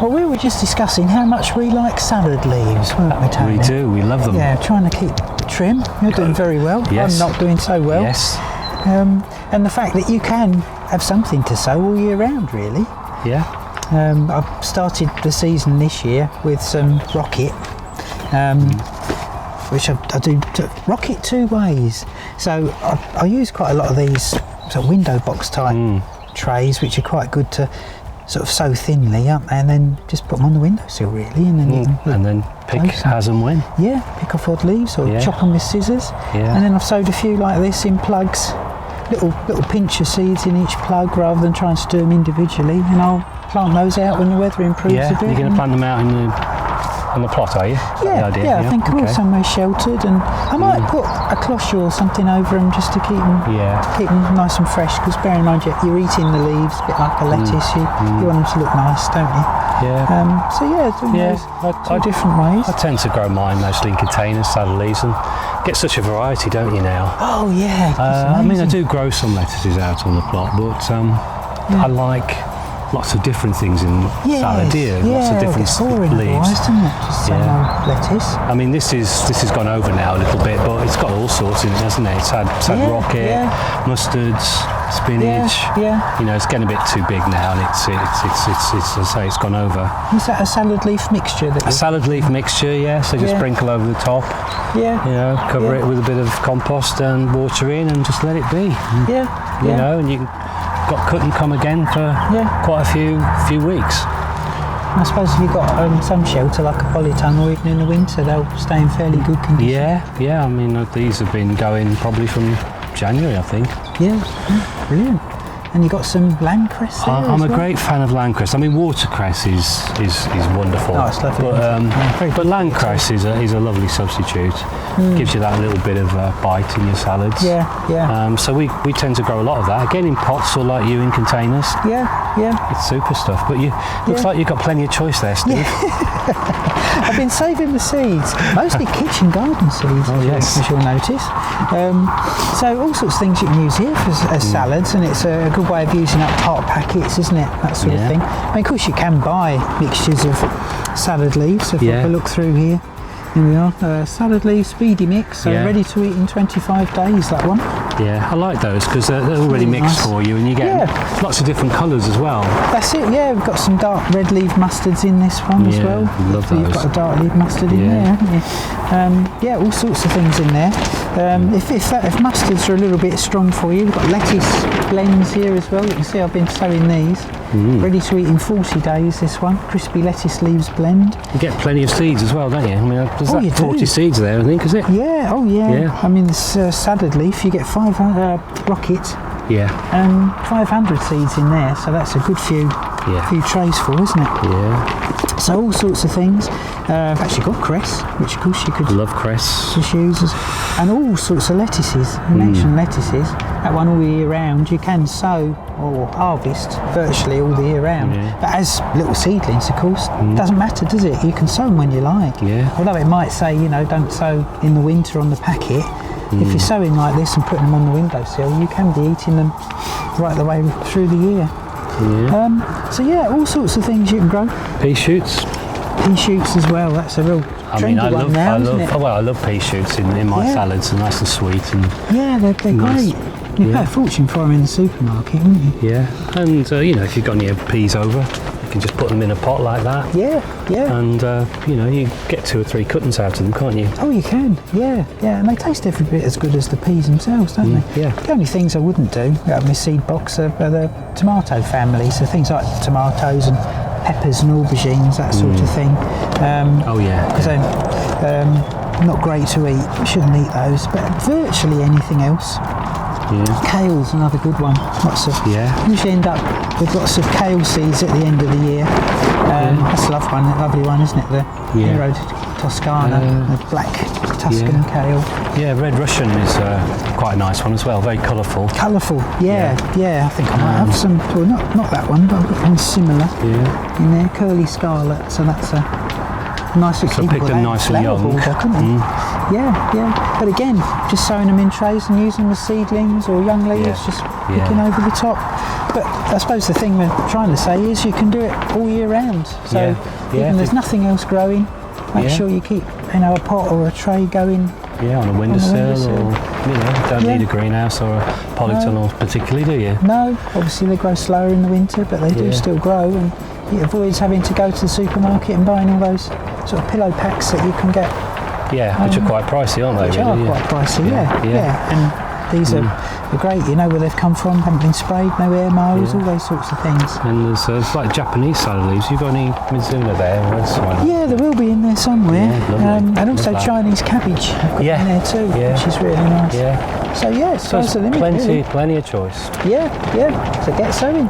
Well, we were just discussing how much we like salad leaves, weren't we, Tony? We do, we love them. Yeah, trying to keep trim. You're doing very well. Yes. I'm not doing so well. Yes. And the fact that you can have something to sow all year round, really. Yeah. I've started the season this year with some rocket, which I do rocket 2 ways. So I use quite a lot of these sort of window box type trays, which are quite good to sort of sow thinly, aren't they? And then just put them on the windowsill, really, and then you can And then pick as and when. Yeah, pick off odd leaves or chop them with scissors. Yeah. And then I've sowed a few like this in plugs, little pinch of seeds in each plug rather than trying to do them individually. And I'll plant those out when the weather improves a bit. You're going to plant them out on the plot, are you? Yeah, I think all somewhere sheltered, and I might put a cloche or something over them just to keep them nice and fresh. Because bear in mind, you're eating the leaves, a bit like a lettuce. You want them to look nice, don't you? Yeah. Doing those 2 different ways. I tend to grow mine mostly in containers, salad leaves, and get such a variety, don't you now? Oh yeah. I mean, I do grow some lettuces out on the plot, but I like lots of different things in salad, lots of different leaves. Doesn't it? Just same old lettuce. I mean, this has gone over now a little bit, but it's got all sorts in it, hasn't it? It's had rocket, mustards, spinach. Yeah. You know, it's getting a bit too big now, and it's as I say, it's gone over. Is that a salad leaf mixture? A salad leaf mixture, yeah. So just sprinkle over the top. Yeah. You know, cover it with a bit of compost and water in, and just let it be. Yeah. You know, and you got cut and come again for quite a few weeks. I suppose if you've got some shelter like a polytunnel, even in the winter, they'll stay in fairly good condition. Yeah. I mean, these have been going probably from January, I think. Yeah, brilliant. And you've got some landcress there I'm a great fan of landcress. I mean, watercress is wonderful. Oh, it's lovely. But landcress is a lovely substitute. Gives you that little bit of bite in your salads. Yeah. So we tend to grow a lot of that. Again, in pots or like you, in containers. Yeah. It's super stuff. But looks like you've got plenty of choice there, Steve. I've been saving the seeds, mostly kitchen garden seeds, as you'll notice. So all sorts of things you can use here as salads, and it's a good way of using up part packets, isn't it? That sort of thing. I mean, of course, you can buy mixtures of salad leaves. So if I look through here we are. Salad leaf speedy mix, so ready to eat in 25 days, that one. Yeah, I like those because they're already mixed for you, and you get lots of different colours as well. That's it, yeah. We've got some dark red leaf mustards in this one as well. Love those. You've got a dark leaf mustard in there, haven't you? All sorts of things in there. If mustards are a little bit strong for you, we've got lettuce blends here as well. You can see I've been sowing these. Ready to eat in 40 days, this one. Crispy lettuce leaves blend. You get plenty of seeds as well, don't you? I mean, there's that 40 seeds there, I think, is it? Yeah, I mean, this salad leaf, you get 500 rocket. Yeah. 500 seeds in there, so that's a good few trays full, isn't it? Yeah. So all sorts of things. I've actually got cress, which of course you could love cress. Just use and all sorts of lettuces. You mentioned lettuces. That one all year round. You can sow or harvest virtually all the year round. Yeah. But as little seedlings, of course, doesn't matter, does it? You can sow them when you like. Yeah. Although it might say, don't sow in the winter on the packet. If you're sowing like this and putting them on the windowsill, you can be eating them right the way through the year. Yeah. All sorts of things you can grow. Pea shoots. Pea shoots as well. That's a real trendy one now, isn't it? I love pea shoots in my salads. They're nice and sweet and they're nice. Great. You pay a fortune for them in the supermarket, wouldn't you? Yeah, and if you've got any peas over, you can just put them in a pot like that. Yeah. And you get 2 or 3 cuttings out of them, can't you? Oh, you can. Yeah. And they taste every bit as good as the peas themselves, don't they? Yeah. The only things I wouldn't do out of my seed box are the tomato family, so things like tomatoes and peppers and aubergines, that sort of thing. Because they're not great to eat. We shouldn't eat those. But virtually anything else. Yeah. Kale's another good one. Usually end up with lots of kale seeds at the end of the year. That's a lovely one, isn't it? The Hero Toscana, the black Tuscan kale. Yeah, Red Russian is quite a nice one as well. Very colourful. Colourful, yeah. I think I might have some. Well, not that one, but I've got one similar in there. Curly Scarlet. So that's a nice. So pick them nice and young. Yeah. But again, just sowing them in trays and using them as seedlings or young leaves, just picking over the top. But I suppose the thing we're trying to say is you can do it all year round. So even there's nothing else growing, make sure you keep a pot or a tray going. Yeah, on a windowsill, or don't need a greenhouse or a polytunnel particularly, do you? No, obviously they grow slower in the winter, but they do still grow, and it avoids having to go to the supermarket and buying all those sort of pillow packs that you can get. Yeah, which are quite pricey, aren't they? Which really? are quite pricey, yeah. And these are great, where they've come from, haven't been sprayed, no air miles, all those sorts of things. And there's it's like Japanese salad leaves. You got any Mizuna there or elsewhere? Yeah, there will be in there somewhere. Yeah, and also Chinese cabbage I've got in there too, which is really nice. Yeah. So sky's the limit. Plenty of choice. Yeah. So get sowing.